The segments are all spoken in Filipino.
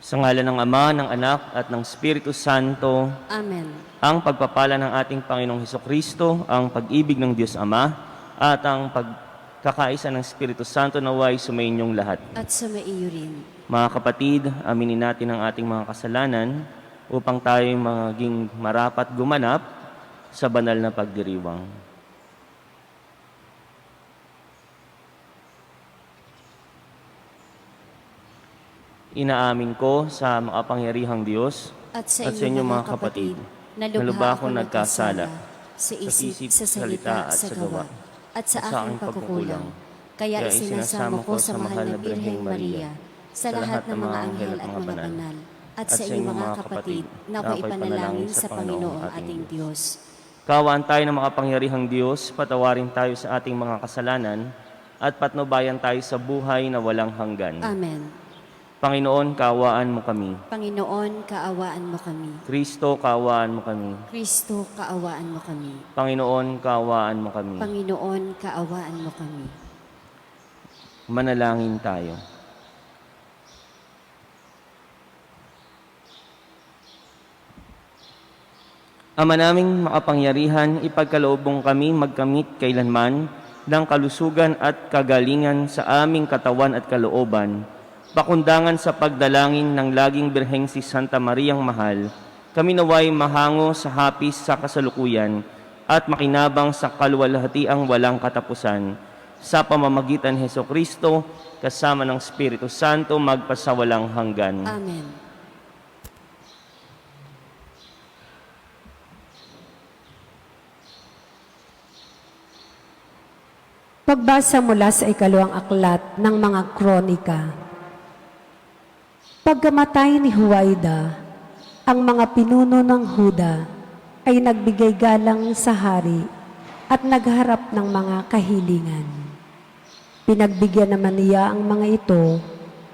Sa ngalan ng Ama, ng Anak, at ng Espiritu Santo. Amen. Ang pagpapala ng ating Panginoong Hesukristo, ang pag-ibig ng Diyos Ama, at ang pagkakaisa ng Espiritu Santo naway sumainyong lahat. At sumaiyo rin. Mga kapatid, aminin natin ang ating mga kasalanan upang tayo maging marapat gumanap sa banal na pagdiriwang. Inaamin ko sa makapangyarihang Diyos At sa inyong mga kapatid, na lubha akong nagkasala sa isip, sa salita at sa gawa, at sa aking pagkukulang. Kaya isinasamo ko sa mahal na Birheng Maria, sa lahat ng mga anghel at mga banal, at sa inyong mga kapatid, na ipanalangin sa Panginoong ating Diyos. Kaawaan tayo ng makapangyarihang Diyos, patawarin tayo sa ating mga kasalanan, at patnubayan tayo sa buhay na walang hanggan. Amen. Panginoon, kaawaan mo kami. Panginoon, kaawaan mo kami. Kristo, kaawaan mo kami. Kristo, kaawaan mo kami. Panginoon, kaawaan mo kami. Panginoon, kaawaan mo kami. Manalangin tayo. Ama naming makapangyarihan, ipagkaloob mong kami magkamit kailanman ng kalusugan at kagalingan sa aming katawan at kalooban, pakundangan sa pagdalangin ng laging Birheng si Santa Mariang Mahal, kami naway mahango sa hapis sa kasalukuyan at makinabang sa kaluwalhatiang walang katapusan, sa pamamagitan ni Hesukristo, kasama ng Espiritu Santo, magpasawalang hanggan. Amen. Pagbasa mula sa ikalawang aklat ng mga kronika. Pagkamatay ni Huwaida, ang mga pinuno ng Huda ay nagbigay galang sa hari at nagharap ng mga kahilingan. Pinagbigyan naman niya ang mga ito,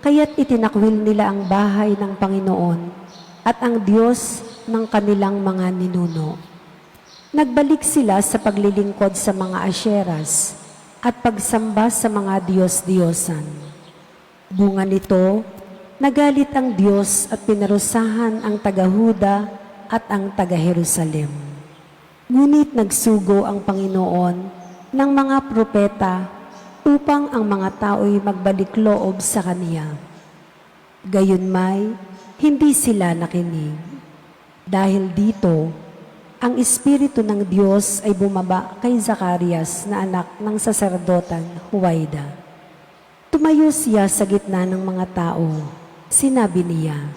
kaya't itinakwil nila ang bahay ng Panginoon at ang Diyos ng kanilang mga ninuno. Nagbalik sila sa paglilingkod sa mga asyeras at pagsamba sa mga Diyos-Diyosan. Bunga nito, nagalit ang Diyos at pinarusahan ang taga-Huda at ang taga-Jerusalem. Ngunit nagsugo ang Panginoon ng mga propeta upang ang mga tao'y magbalik loob sa Kaniya. Gayunmay, hindi sila nakinig. Dahil dito, ang Espiritu ng Diyos ay bumaba kay Zacarias na anak ng saserdotan Huwaida. Tumayo siya sa gitna ng mga tao. Sinabi niya,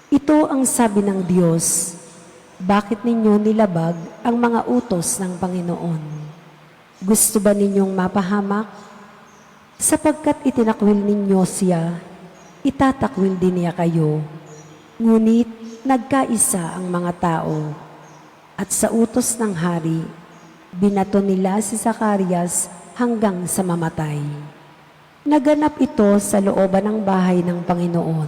"Ito ang sabi ng Diyos, bakit ninyo nilabag ang mga utos ng Panginoon? Gusto ba ninyong mapahamak? Sapagkat itinakwil ninyo siya, itatakwil din niya kayo. Ngunit nagkaisa ang mga tao. At sa utos ng hari, binato nila si Zacarias hanggang sa mamatay. Naganap ito sa looban ng bahay ng Panginoon.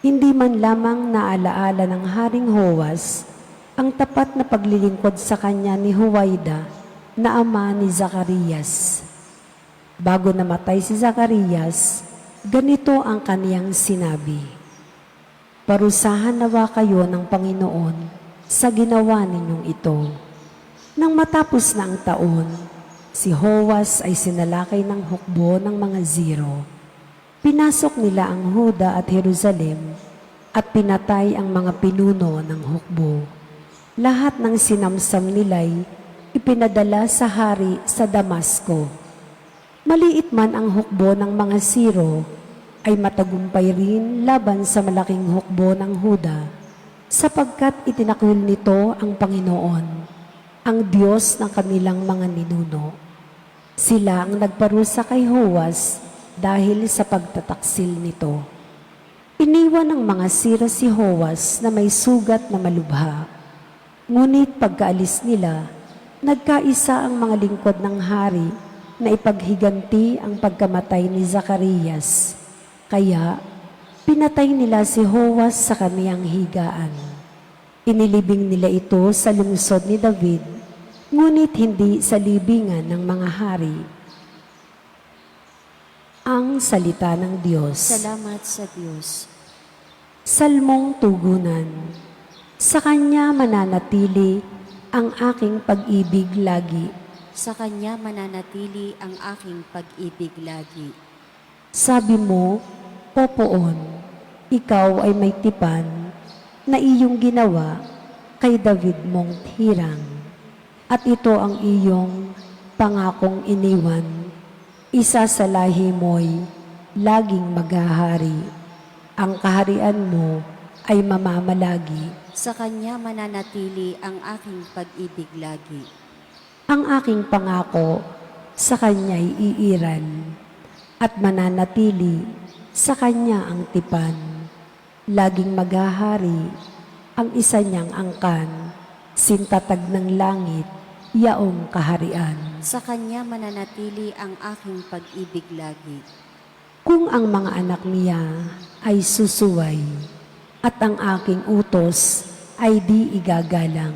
Hindi man lamang naalaala ng Haring Hoas ang tapat na paglilingkod sa kanya ni Huwaida na ama ni Zacarias. Bago namatay si Zacarias, ganito ang kaniyang sinabi, "Parusahan nawa kayo ng Panginoon sa ginawa ninyong ito." Nang matapos na ang taon, si Hoas ay sinalakay ng hukbo ng mga Ziro. Pinasok nila ang Huda at Jerusalem at pinatay ang mga pinuno ng hukbo. Lahat ng sinamsam nila'y ipinadala sa hari sa Damasco. Maliit man ang hukbo ng mga Ziro, ay matagumpay rin laban sa malaking hukbo ng Huda, sapagkat itinakwil nito ang Panginoon, ang Diyos ng kanilang mga ninuno. Sila ang nagparusa kay Hoas dahil sa pagtataksil nito. Iniwan ng mga Ziro si Hoas na may sugat na malubha. Ngunit pagkaalis nila, nagkaisa ang mga lingkod ng hari na ipaghiganti ang pagkamatay ni Zacarias. Kaya, pinatay nila si Hoas sa kaniyang higaan. Inilibing nila ito sa lungsod ni David, ngunit hindi sa libingan ng mga hari. Ang salita ng Diyos. Salamat sa Diyos. Salmong tugunan. Sa Kanya mananatili ang aking pag-ibig lagi. Sa Kanya mananatili ang aking pag-ibig lagi. Sabi mo, O Poon, ikaw ay may tipan na iyong ginawa kay David mong hirang. At ito ang iyong pangakong iniwan. Isa sa lahi mo'y laging maghahari. Ang kaharian mo ay mamamalagi. Sa Kanya mananatili ang aking pag-ibig lagi. Ang aking pangako sa Kanya'y iiran at mananatili sa Kanya ang tipan. Laging maghahari ang isa niyang angkan, sintatag ng langit, yaong kaharian. Sa Kanya mananatili ang aking pag-ibig lagi. Kung ang mga anak niya ay susuway at ang aking utos ay di igagalang,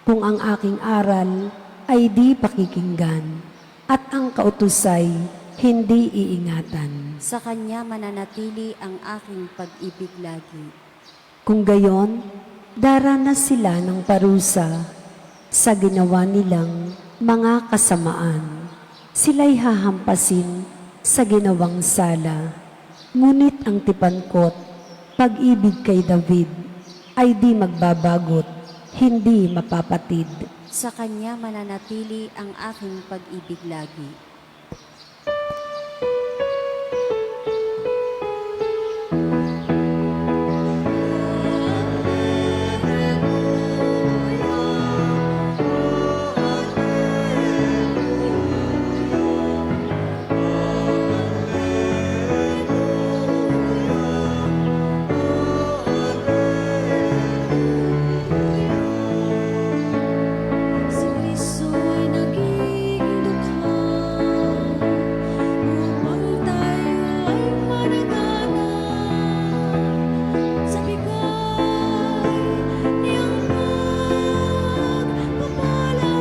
kung ang aking aral ay di pakikinggan at ang kautusay hindi iingatan. Sa Kanya mananatili ang aking pag-ibig lagi. Kung gayon, daranas sila ng parusa sa ginawa nilang mga kasamaan. Sila'y hahampasin sa ginawang sala. Ngunit ang tipankot, pag-ibig kay David, ay di magbabagot, hindi mapapatid. Sa Kanya mananatili ang aking pag-ibig lagi. Si Kristo'y naging dukha upang tayo ay managanak sa bigay niyang pagpapala.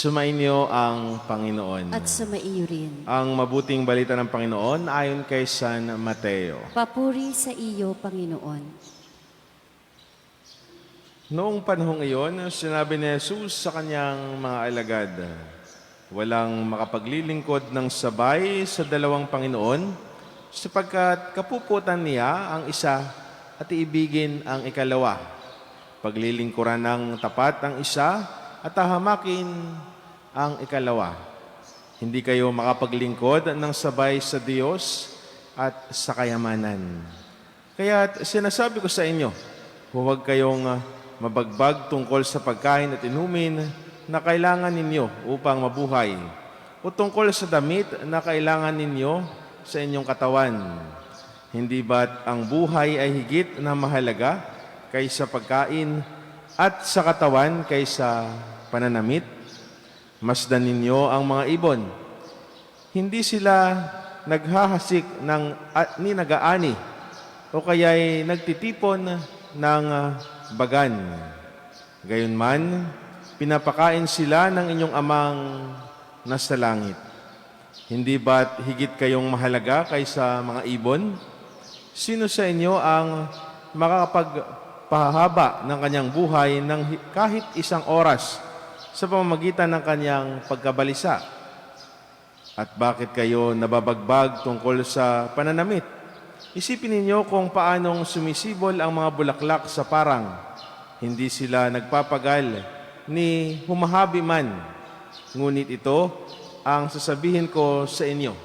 Sumainyo ang Panginoon. At sumaiyo rin. Ang mabuting balita ng Panginoon ayon kay San Mateo. Papuri sa iyo, Panginoon. Noong panahong iyon, sinabi ni Jesus sa kanyang mga alagad, walang makapaglilingkod ng sabay sa dalawang Panginoon, sapagkat kapuputan niya ang isa at iibigin ang ikalawa. Paglilingkuran ng tapat ang isa at hahamakin ang ikalawa. Hindi kayo makapaglingkod ng sabay sa Diyos at sa kayamanan. Kaya sinasabi ko sa inyo, huwag kayong mabagbag tungkol sa pagkain at inumin na kailangan ninyo upang mabuhay, o tungkol sa damit na kailangan ninyo sa inyong katawan. Hindi ba't ang buhay ay higit na mahalaga kaysa pagkain at sa katawan kaysa pananamit? Masdan ninyo ang mga ibon. Hindi sila naghahasik ni nagaani o kaya'y nagtitipon ng bagan. Gayunman, pinapakain sila ng inyong amang nasa langit. Hindi ba't higit kayong mahalaga kaysa mga ibon? Sino sa inyo ang makakapagpahaba ng kanyang buhay ng kahit isang oras sa pamamagitan ng kanyang pagkabalisa? At bakit kayo nababagbag tungkol sa pananamit? Isipin ninyo kung paanong sumisibol ang mga bulaklak sa parang. Hindi sila nagpapagal ni humahabi man. Ngunit ito ang sasabihin ko sa inyo.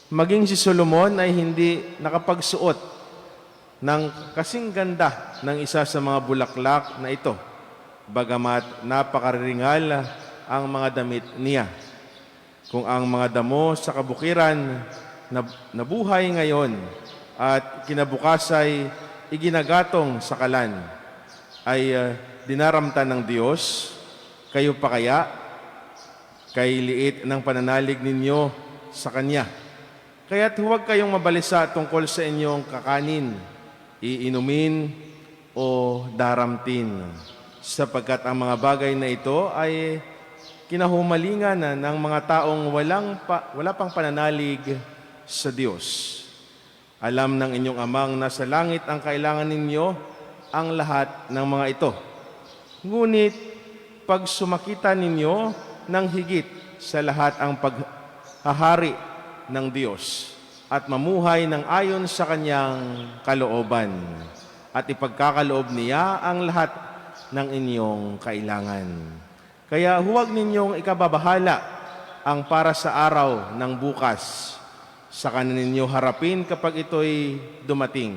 Maging si Solomon ay hindi nakapagsuot ng kasing ganda ng isa sa mga bulaklak na ito, bagamat napakariringal ang mga damit niya. Kung ang mga damo sa kabukiran nabuhay ngayon at kinabukas ay iginagatong sa kalan, ay dinaramtan ng Diyos, kayo pa kaya? Kay liit ng pananalig ninyo sa Kanya. Kaya't huwag kayong mabalisa tungkol sa inyong kakanin, iinumin o daramtin, sapagkat ang mga bagay na ito ay kinahumalingan ng mga taong wala pang pananalig sa Diyos. Alam ng inyong amang nasa langit ang kailangan ninyo ang lahat ng mga ito. Ngunit pag sumakita ninyo ng higit sa lahat ang paghahari ng Diyos at mamuhay ng ayon sa Kanyang kalooban at ipagkakaloob niya ang lahat ng inyong kailangan. Kaya huwag ninyong ikababahala ang para sa araw ng bukas. Saka ninyo harapin kapag ito'y dumating,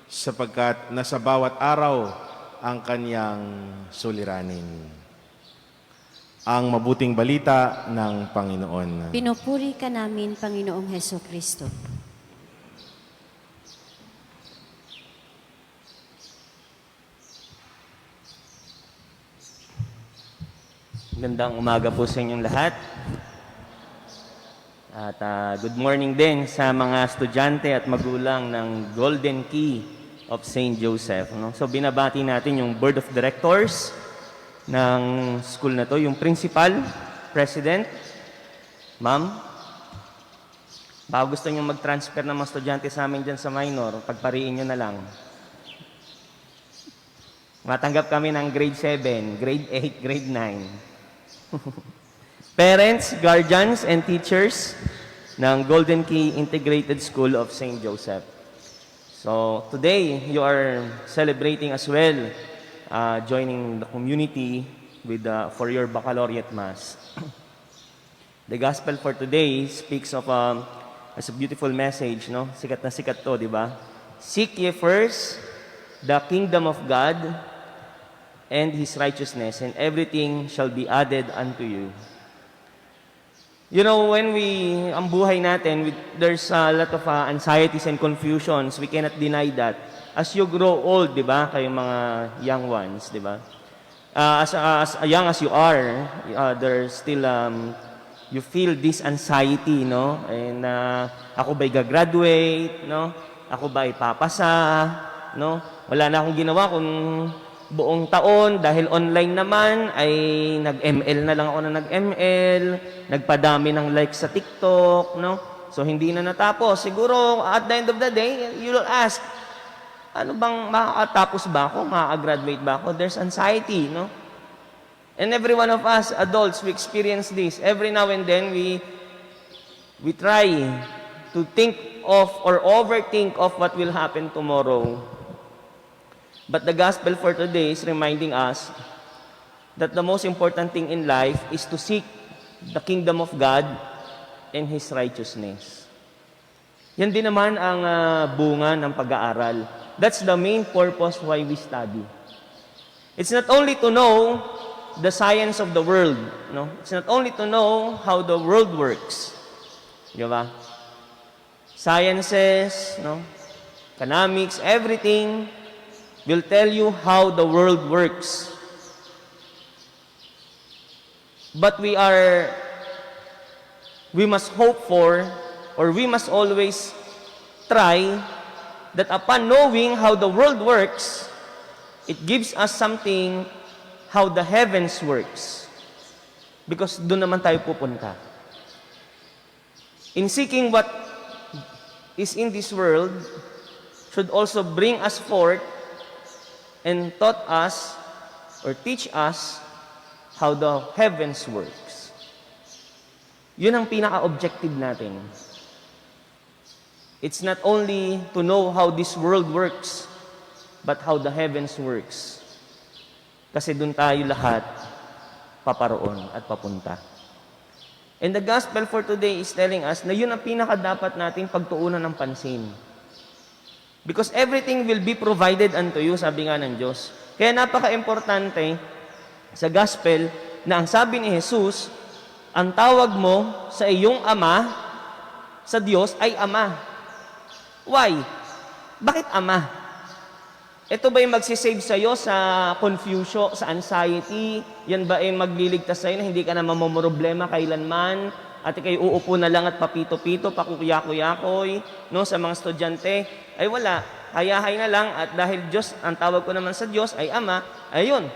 sapagkat nasa bawat araw ang Kanyang suliranin. Ang mabuting balita ng Panginoon. Pinupuri ka namin, Panginoong Heso Kristo. Gandang umaga po sa inyong lahat. At good morning din sa mga estudyante at magulang ng Golden Key of St. Joseph. No? So binabati natin yung Board of Directors ng school na to, yung principal, president, ma'am. Baka gusto nyo mag-transfer ng mga estudyante sa amin dyan sa minor, pagpariin nyo na lang. Matanggap kami ng grade 7, grade 8, grade 9. Parents, guardians, and teachers ng Golden Key Integrated School of St. Joseph. So, today, you are celebrating as well, joining the community with for your baccalaureate mass. The gospel for today speaks of as a beautiful message, no? Sikat na sikat to, di ba? Seek ye first the kingdom of God and His righteousness, and everything shall be added unto you. You know, when ang buhay natin, there's a lot of anxieties and confusions. We cannot deny that. As you grow old, di ba, kayong mga young ones, di ba? As young as you are, there's still, you feel this anxiety, no? And ako ba'y gagraduate, no? Ako ba'y papasa, no? Wala na akong ginawa kung buong taon, dahil online naman, ay nag-ML na lang ako na nag-ML, nagpadami ng likes sa TikTok, no? So, hindi na natapos. Siguro, at the end of the day, you will ask, ano bang makakatapos ba ako? Makakagraduate ba ako? There's anxiety, no? And every one of us, adults, we experience this. Every now and then, we try to think of or overthink of what will happen tomorrow. But the gospel for today is reminding us that the most important thing in life is to seek the kingdom of God and His righteousness. Yan din naman ang bunga ng pag-aaral. That's the main purpose why we study. It's not only to know the science of the world, no? It's not only to know how the world works. Di ba? Sciences, no? Economics, everything will tell you how the world works. But we must hope for, or we must always try that upon knowing how the world works, it gives us something how the heavens works. Because doon naman tayo pupunta. In seeking what is in this world should also bring us forth and taught us or teach us how the heavens works. Yun ang pinaka-objective natin. It's not only to know how this world works, but how the heavens works. Kasi dun tayo lahat paparoon at papunta. And the gospel for today is telling us na yun ang pinaka-dapat nating pagtuunan ng pansin. Because everything will be provided unto you, sabi nga ng Diyos. Kaya napaka-importante sa gospel na ang sabi ni Jesus, ang tawag mo sa iyong ama, sa Diyos ay Ama. Why? Bakit Ama? Ito ba yung magsisave sa'yo sa confusion, sa anxiety? Yan ba ay magliligtas sa'yo na hindi ka na mamomroblema kailanman? At ikay uupo na lang at papito-pito, pakukuyakoy, no, sa mga estudyante? Ay wala, hayahay na lang at dahil Diyos, ang tawag ko naman sa Diyos ay Ama, ayun,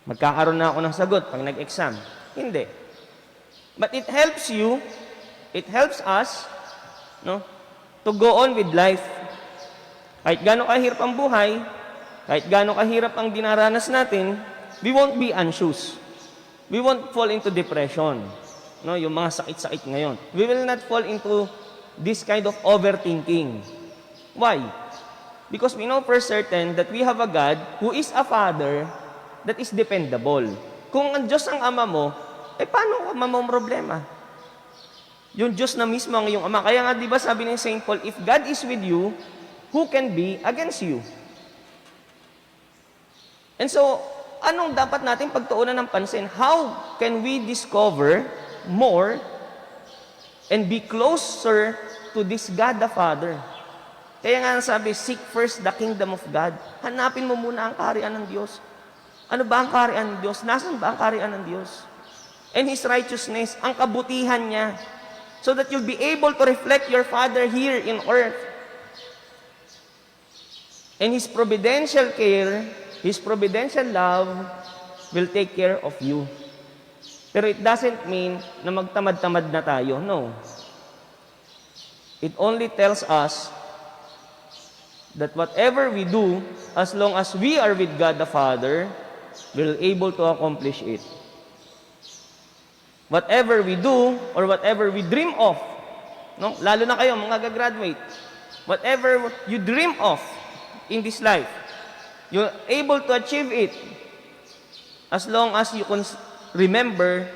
magkakaroon na ako ng sagot pag nag-exam. Hindi. But it helps you, it helps us, no, to go on with life. Kahit gaano kahirap ang buhay, kahit gaano kahirap ang dinaranas natin, we won't be anxious. We won't fall into depression. No, yung mga sakit-sakit ngayon. We will not fall into this kind of overthinking. Why? Because we know for certain that we have a God who is a Father that is dependable. Kung ang Diyos ang Ama mo, paano ka mamomroblema? Yung Diyos na mismo ang iyong Ama. Kaya nga, di ba sabi ni St. Paul, if God is with you, who can be against you? And so, anong dapat natin pagtuunan ng pansin? How can we discover more and be closer to this God the Father? Kaya nga sabi, seek first the kingdom of God. Hanapin mo muna ang kaharian ng Diyos. Ano ba ang kaharian ng Diyos? Nasaan ba ang kaharian ng Diyos? And His righteousness, ang kabutihan niya. So that you'll be able to reflect your Father here in earth. And His providential care, His providential love will take care of you. Pero it doesn't mean na magtamad-tamad na tayo. No. It only tells us that whatever we do, as long as we are with God the Father, we're able to accomplish it. Whatever we do, or whatever we dream of, no? Lalo na kayo, mga gagraduate, whatever you dream of in this life, you're able to achieve it as long as you can remember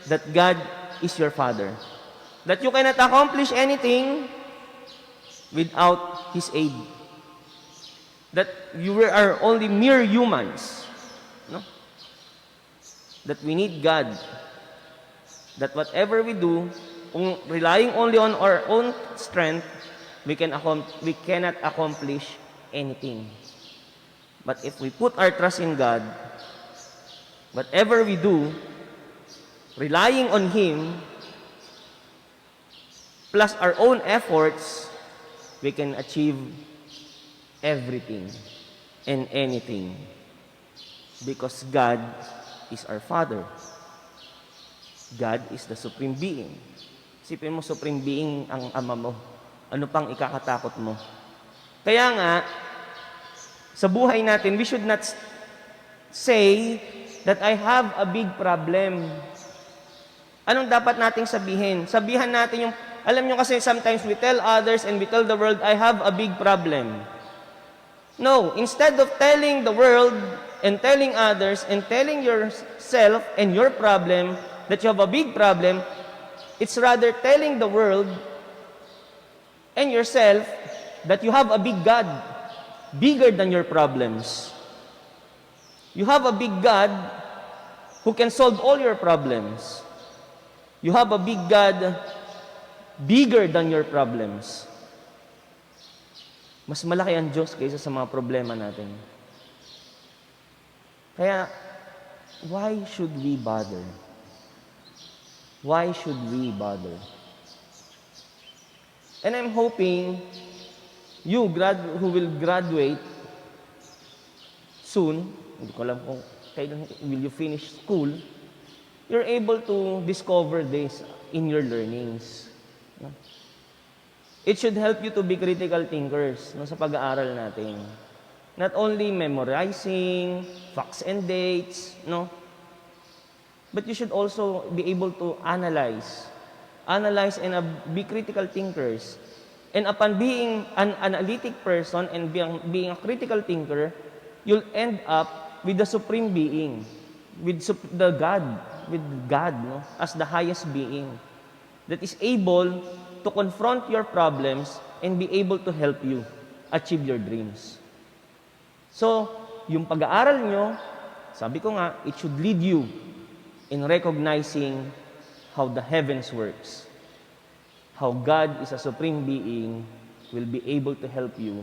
that God is your Father. That you cannot accomplish anything without His aid. That you are only mere humans. No? That we need God. That whatever we do, kung relying only on our own strength, we cannot accomplish anything. But if we put our trust in God, whatever we do, relying on Him, plus our own efforts, we can achieve everything and anything. Because God is our Father. God is the Supreme Being. Isipin mo, Supreme Being ang Ama mo. Ano pang ikakatakot mo? Kaya nga, sa buhay natin, we should not say that I have a big problem. Anong dapat nating sabihin? Sabihan natin yung, alam nyo kasi sometimes we tell others and we tell the world, I have a big problem. No, instead of telling the world and telling others and telling yourself and your problem that you have a big problem, it's rather telling the world and yourself that you have a big God, bigger than your problems. You have a big God who can solve all your problems. You have a big God bigger than your problems. Mas malaki ang Diyos kaysa sa mga problema natin. Kaya, why should we bother? Why should we bother? And I'm hoping you who will graduate soon, hindi ko alam kung kailan will you finish school, you're able to discover this in your learnings. No? It should help you to be critical thinkers, no, sa pag-aaral natin. Not only memorizing facts and dates, no, but you should also be able to analyze and be critical thinkers. And upon being an analytic person and being a critical thinker, you'll end up with the Supreme Being, with God, no, as the highest being that is able to confront your problems and be able to help you achieve your dreams. So, yung pag-aaral nyo, sabi ko nga, it should lead you in recognizing how the heavens works. How God is a supreme being will be able to help you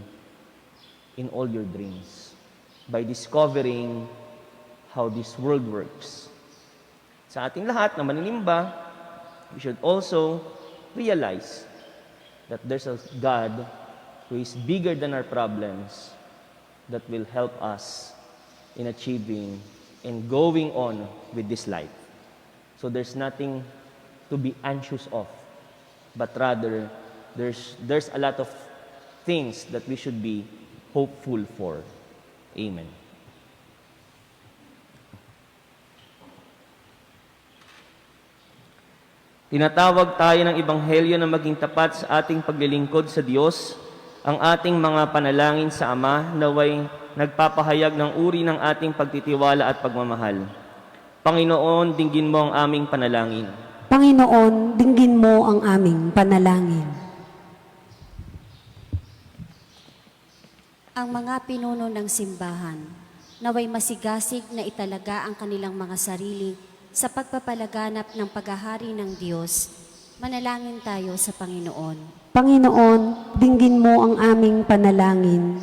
in all your dreams by discovering how this world works. Sa ating lahat na maninimba, we should also realize that there's a God who is bigger than our problems that will help us in achieving and going on with this life. So there's nothing to be anxious of, but rather there's a lot of things that we should be hopeful for. Amen. Tinatawag tayo ng Ebanghelyo na maging tapat sa ating paglilingkod sa Diyos, ang ating mga panalangin sa Ama naway nagpapahayag ng uri ng ating pagtitiwala at pagmamahal. Panginoon, dinggin mo ang aming panalangin. Panginoon, dinggin mo ang aming panalangin. Ang mga pinuno ng simbahan, naway masigasig na italaga ang kanilang mga sarili sa pagpapalaganap ng paghahari ng Diyos. Manalangin tayo sa Panginoon. Panginoon, dinggin mo ang aming panalangin.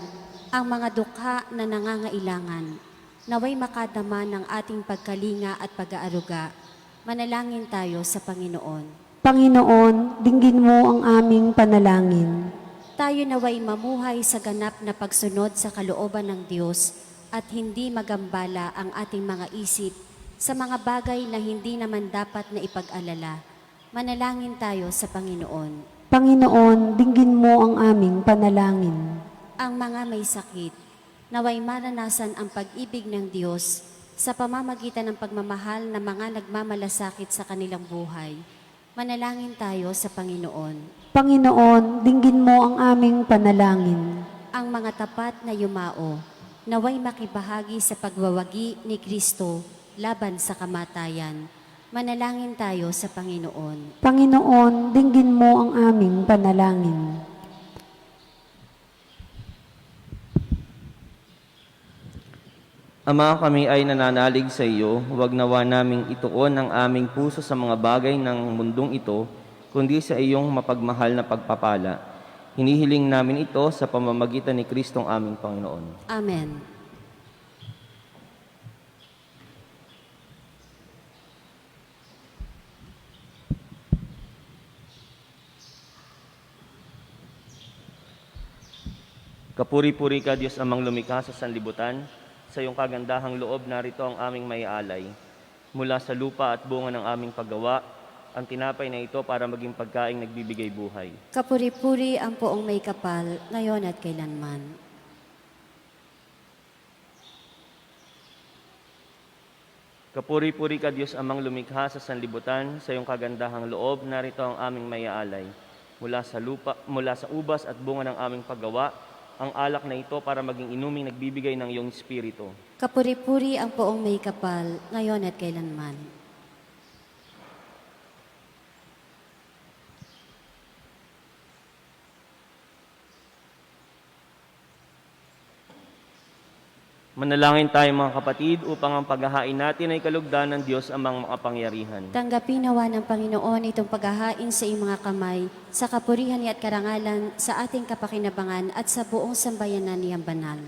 Ang mga dukha na nangangailangan, naway makadama ng ating pagkalinga at pag-aaruga. Manalangin tayo sa Panginoon. Panginoon, dinggin mo ang aming panalangin. Tayo naway mamuhay sa ganap na pagsunod sa kalooban ng Diyos at hindi magambala ang ating mga isip sa mga bagay na hindi naman dapat na ipag-alala. Manalangin tayo sa Panginoon. Panginoon, dinggin mo ang aming panalangin. Ang mga may sakit, naway maranasan ang pag-ibig ng Diyos sa pamamagitan ng pagmamahal ng mga nagmamalasakit sa kanilang buhay. Manalangin tayo sa Panginoon. Panginoon, dinggin mo ang aming panalangin. Ang mga tapat na yumao, naway makibahagi sa pagwawagi ni Kristo laban sa kamatayan. Manalangin tayo sa Panginoon. Panginoon, dinggin mo ang aming panalangin. Ama, kami ay nananalig sa iyo, huwag nawa naming ituon ang aming puso sa mga bagay ng mundong ito, kundi sa iyong mapagmahal na pagpapala. Hinihiling namin ito sa pamamagitan ni Kristong aming Panginoon. Amen. Kapuri-puri ka, Diyos amang lumikha sa sanlibutan. Sa iyong kagandahang loob, narito ang aming maialay. Mula sa lupa at bunga ng aming paggawa, ang tinapay na ito para maging pagkaing nagbibigay buhay. Kapuri-puri ang poong may kapal, ngayon at kailanman. Kapuri-puri ka, Diyos amang lumikha sa sanlibutan. Sa iyong kagandahang loob, narito ang aming maialay. Mula sa lupa, mula sa ubas at bunga ng aming paggawa, ang alak na ito para maging inuming nagbibigay ng iyong espiritu. Kapuri-puri ang poong may kapal, ngayon at kailanman. Manalangin tayo mga kapatid upang ang paghahain natin ay kalugdan ng Diyos amang makapangyarihan. Tanggapin nawa ng Panginoon itong paghahain sa iyong mga kamay, sa kapurihan niya at karangalan, sa ating kapakinabangan at sa buong sambayanan niyang banal.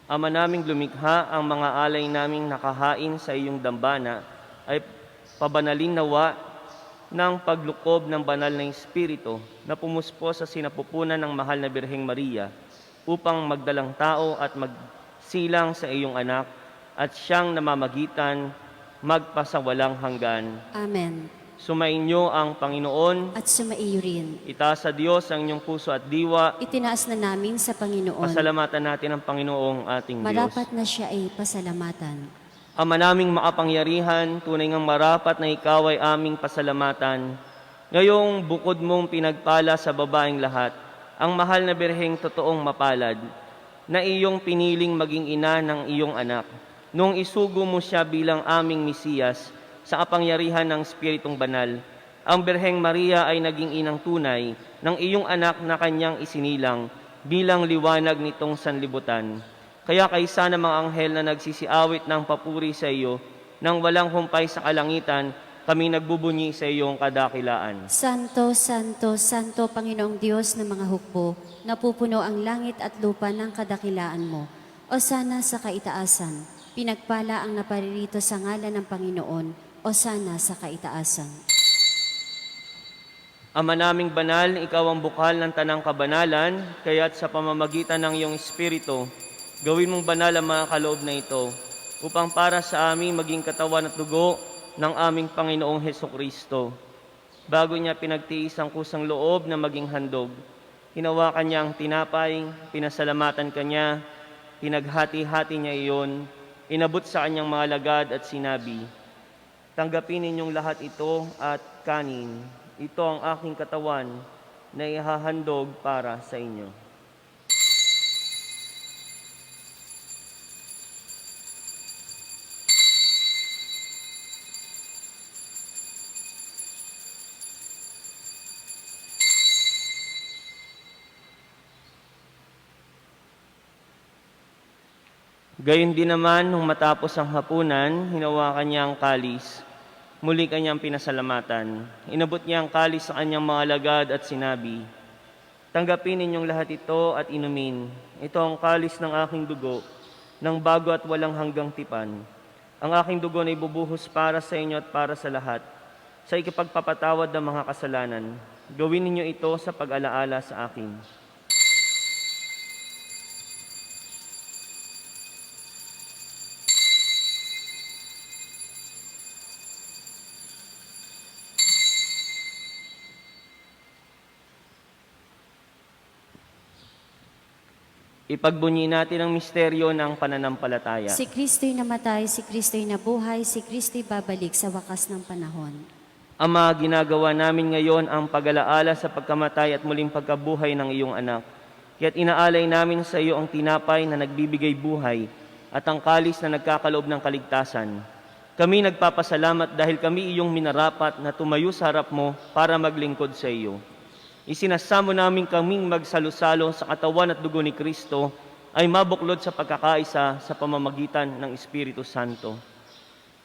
Ama naming lumikha, ang mga alay naming nakahain sa iyong dambana ay pabanalin nawa ng paglukob ng banal na Espiritu na pumuspo sa sinapupunan ng mahal na Birheng Maria upang magdalang tao at magsilang sa iyong anak at siyang namamagitan magpasawalang hanggan. Amen. Sumainyo ang Panginoon. At sumaiyo rin. Itaas sa Diyos ang inyong puso at diwa. Itinaas na namin sa Panginoon. Pasalamatan natin ang Panginoong ating Diyos. Marapat na siya ay pasalamatan. Ama naming makapangyarihan, tunay ngang marapat na ikaw ay aming pasalamatan. Ngayong bukod mong pinagpala sa babaeng lahat, ang mahal na Birheng totoong mapalad, na iyong piniling maging ina ng iyong anak, nung isugo mo siya bilang aming Mesiyas sa kapangyarihan ng Espiritong Banal. Ang Birheng Maria ay naging inang tunay ng iyong anak na kanyang isinilang bilang liwanag nitong sanlibutan. Kaya kaysa ng mga anghel na nagsisiawit ng papuri sa iyo, nang walang humpay sa kalangitan, kami nagbubunyi sa iyong kadakilaan. Santo, Santo, Santo, Panginoong Diyos ng mga hukbo, napupuno ang langit at lupa ng kadakilaan mo. O sana sa kaitaasan, pinagpala ang naparirito sa ngalan ng Panginoon, o sana sa kaitaasan. Ama naming banal, ikaw ang bukal ng tanang kabanalan, kaya't sa pamamagitan ng iyong Espiritu, gawin mong banal ang mga kaloob na ito, upang para sa aming maging katawan at dugo ng aming Panginoong Hesukristo. Bago niya pinagtiis ang kusang loob na maging handog, hinawakan niya ang tinapay, pinasalamatan kanya, pinaghati-hati niya iyon, inabot sa kanyang mga lagad at sinabi, "Tanggapin ninyong lahat ito at kanin. Ito ang aking katawan na ihahandog para sa inyo." Gayon din naman, nung matapos ang hapunan, hinawakan niya ang kalis. Muli kanyang pinasalamatan. Inabot niya ang kalis sa kanyang mga lagad at sinabi, "Tanggapin ninyong lahat ito at inumin. Ito ang kalis ng aking dugo, ng bago at walang hanggang tipan. Ang aking dugo na ibubuhos para sa inyo at para sa lahat, sa ikipagpapatawad ng mga kasalanan. Gawin ninyo ito sa pag-alaala sa akin." Ipagbunyi natin ang misteryo ng pananampalataya. Si Kristo'y namatay, si Kristo'y nabuhay, si Kristo'y babalik sa wakas ng panahon. Ama, ginagawa namin ngayon ang pag-alaala sa pagkamatay at muling pagkabuhay ng iyong anak. Kaya't inaalay namin sa iyo ang tinapay na nagbibigay buhay at ang kalis na nagkakaloob ng kaligtasan. Kami nagpapasalamat dahil kami iyong minarapat na tumayo sa harap mo para maglingkod sa iyo. Isinasamo namin kaming magsalo-salo sa katawan at dugo ni Kristo ay mabuklod sa pagkakaisa sa pamamagitan ng Espiritu Santo.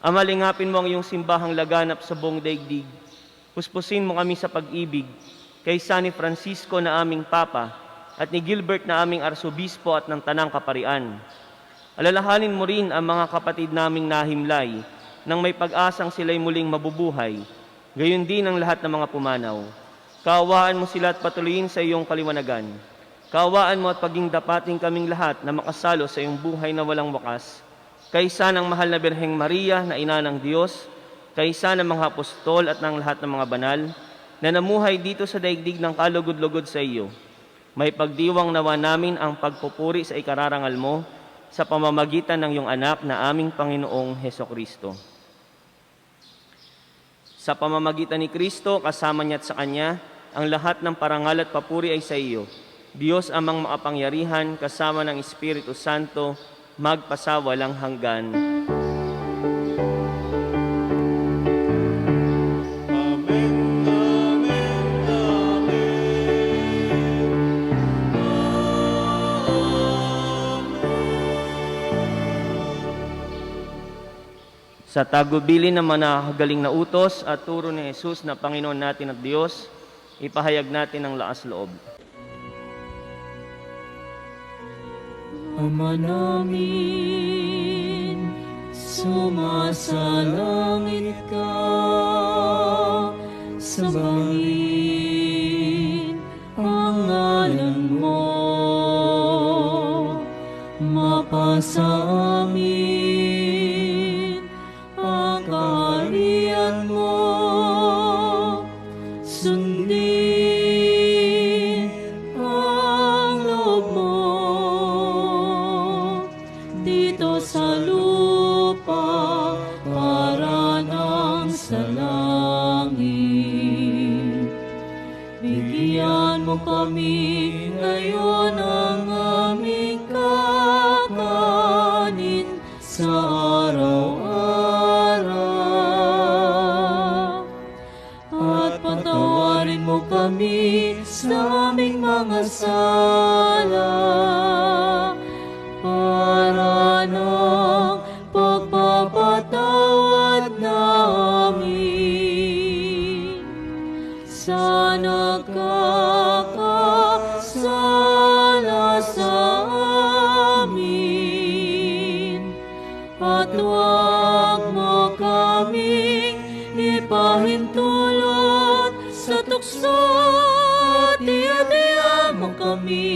Ama, lingapin mo ang iyong simbahang laganap sa buong daigdig. Puspusin mo kami sa pag-ibig kay San Francisco na aming Papa at ni Gilbert na aming Arsobispo at ng Tanang Kaparian. Alalahanin mo rin ang mga kapatid naming nahimlay nang may pag-asang sila'y muling mabubuhay, gayon din ang lahat ng mga pumanaw. Kaawaan mo sila at patuloyin sa iyong kaliwanagan. Kaawaan mo at paging dapating kaming lahat na makasalo sa iyong buhay na walang wakas. Kaysa ng mahal na Birheng Maria na ina ng Diyos, kaysa ng mga apostol at ng lahat ng mga banal, na namuhay dito sa daigdig ng kalugod-lugod sa iyo. May pagdiwang nawa namin ang pagpupuri sa ikararangal mo sa pamamagitan ng iyong anak na aming Panginoong Hesukristo. Sa pamamagitan ni Kristo, kasama niya at sa Kanya, ang lahat ng parangal at papuri ay sa iyo. Diyos amang makapangyarihan, kasama ng Espiritu Santo, magpasawalang hanggan. Amen, amen, Sa tagubilin ng mga nakakagaling na utos at turo ni Jesus na Panginoon natin at Diyos, ipahayag natin ang lakas loob. Ama namin, sumasalangit ka, sambahin ang ngalan mo, mapasa amin ang kaharian mo, sundin ang loob mo dito sa lupa para nang sa langit. Bigyan mo kami ngayon ng aming kakanin sa araw-araw. At patawarin mo kami sa aming mga sala para ng pagpapatawad namin Huwag mo kaming ipahintulot sa tukso at iadya mo kami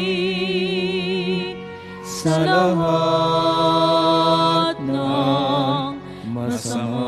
sa lahat ng masama.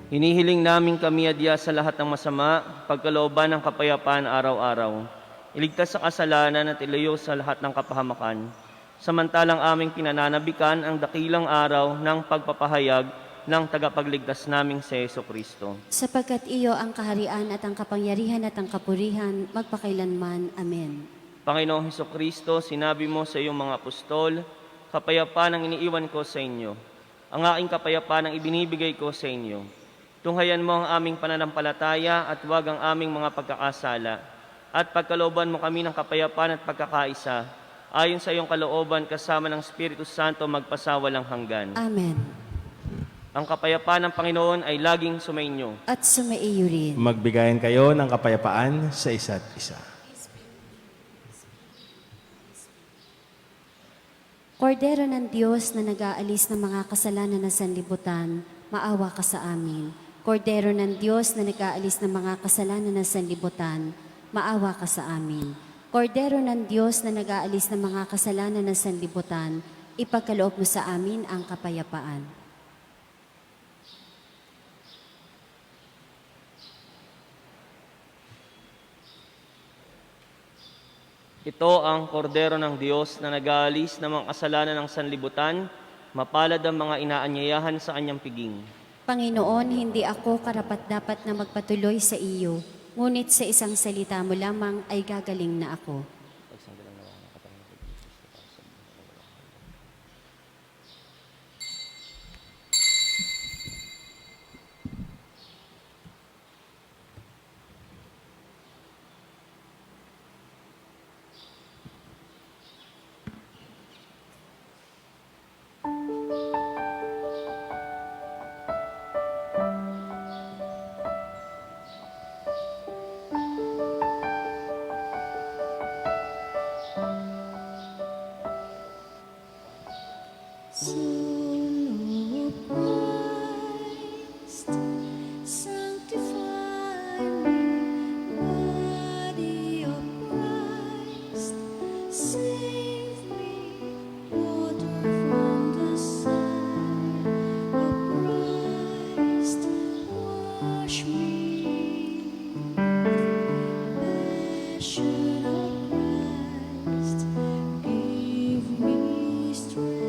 Hinihiling namin kami adya sa lahat ng masama, pagkalooban ng kapayapaan araw-araw. Iligtas sa kasalanan at ilayo sa lahat ng kapahamakan. Samantalang aming pinananabikan ang dakilang araw ng pagpapahayag ng tagapagligtas naming si Jesucristo. Sapagkat iyo ang kaharian at ang kapangyarihan at ang kapurihan magpakailanman. Amen. Panginoong Jesucristo, sinabi mo sa iyong mga apostol, kapayapaan ang iniiwan ko sa inyo. Ang aking kapayapaan ang ibinibigay ko sa inyo. Tunghayan mo ang aming pananampalataya at huwag ang aming mga pagkakasala. At pagkalooban mo kami ng kapayapaan at pagkakaisa, ayon sa iyong kalooban kasama ng Espiritu Santo magpasawalang hanggan. Amen. Ang kapayapaan ng Panginoon ay laging sumainyo. At sumaiyo rin. Magbigayan kayo ng kapayapaan sa isa't isa. Kordero ng Diyos na nag-aalis ng mga kasalanan ng sanlibutan, maawa ka sa amin. Kordero ng Diyos na nag-aalis ng mga kasalanan ng sanlibutan, maawa ka sa amin. Kordero ng Diyos na nag-aalis ng mga kasalanan ng sanlibutan, ipagkaloob mo sa amin ang kapayapaan. Ito ang kordero ng Diyos na nag-aalis ng mga kasalanan ng sanlibutan, mapalad ang mga inaanyayahan sa kanyang piging. Panginoon, hindi ako karapat-dapat na magpatuloy sa iyo, ngunit sa isang salita mo lamang ay gagaling na ako. Soul of Christ, sanctify me. Body of Christ, save me. Water from the side of Christ, wash me. Passion of Christ, give me strength.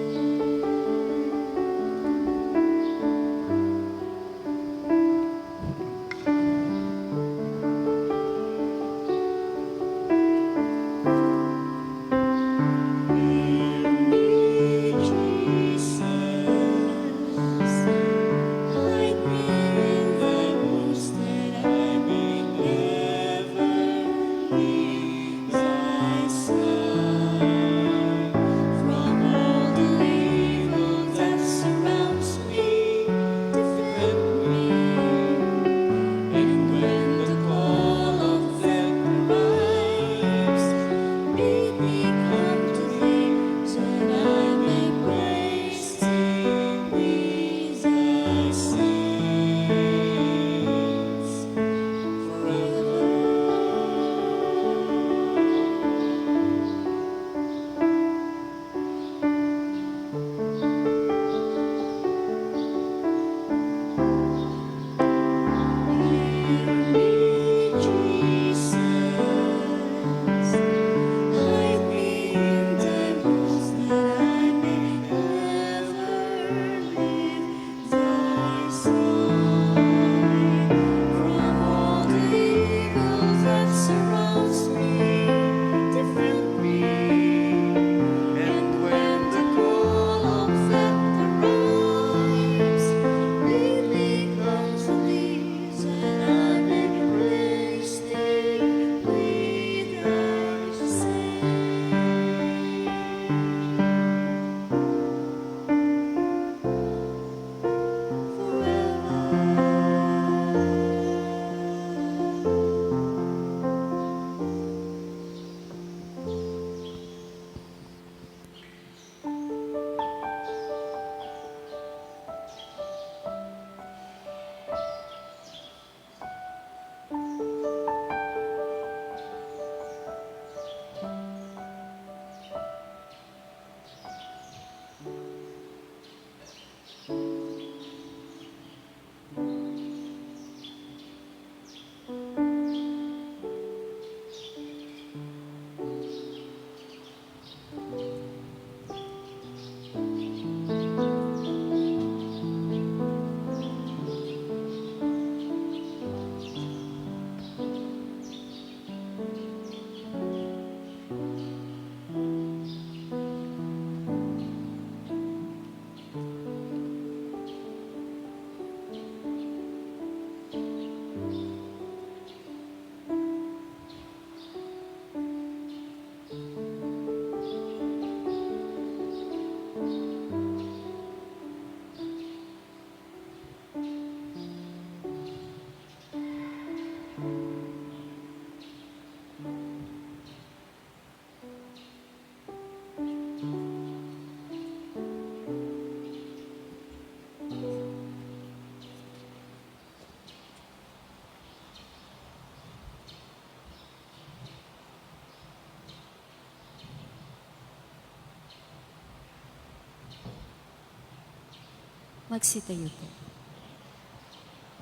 Magsitayo po.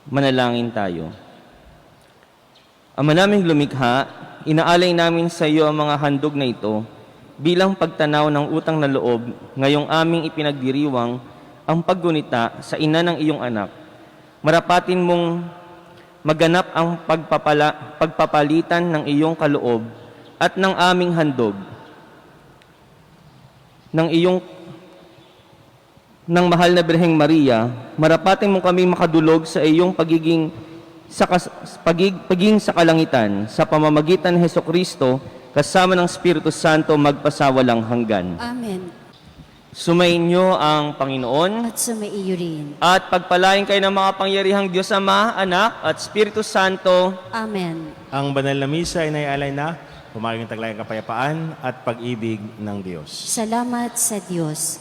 Manalangin tayo. Ama naming lumikha, inaalay namin sa iyo ang mga handog na ito bilang pagtanaw ng utang na loob ngayong aming ipinagdiriwang ang paggunita sa ina ng iyong anak. Marapatin mong maganap ang pagpapalitan ng iyong kaloob at ng aming handog ng mahal na Birheng Maria. Marapatin mo kami makadulog sa iyong pagiging sa kalangitan sa pamamagitan ni Hesukristo kasama ng Espiritu Santo magpasawalang hanggan. Amen. Sumainyo ang Panginoon At sumaiyo rin. at pagpalain kayo ng mga pangyarihang Diyos Ama, Anak at Espiritu Santo. Amen. Ang banal na misa ay naialay na pumaging taglayang kapayapaan at pag-ibig ng Diyos. Salamat sa Diyos.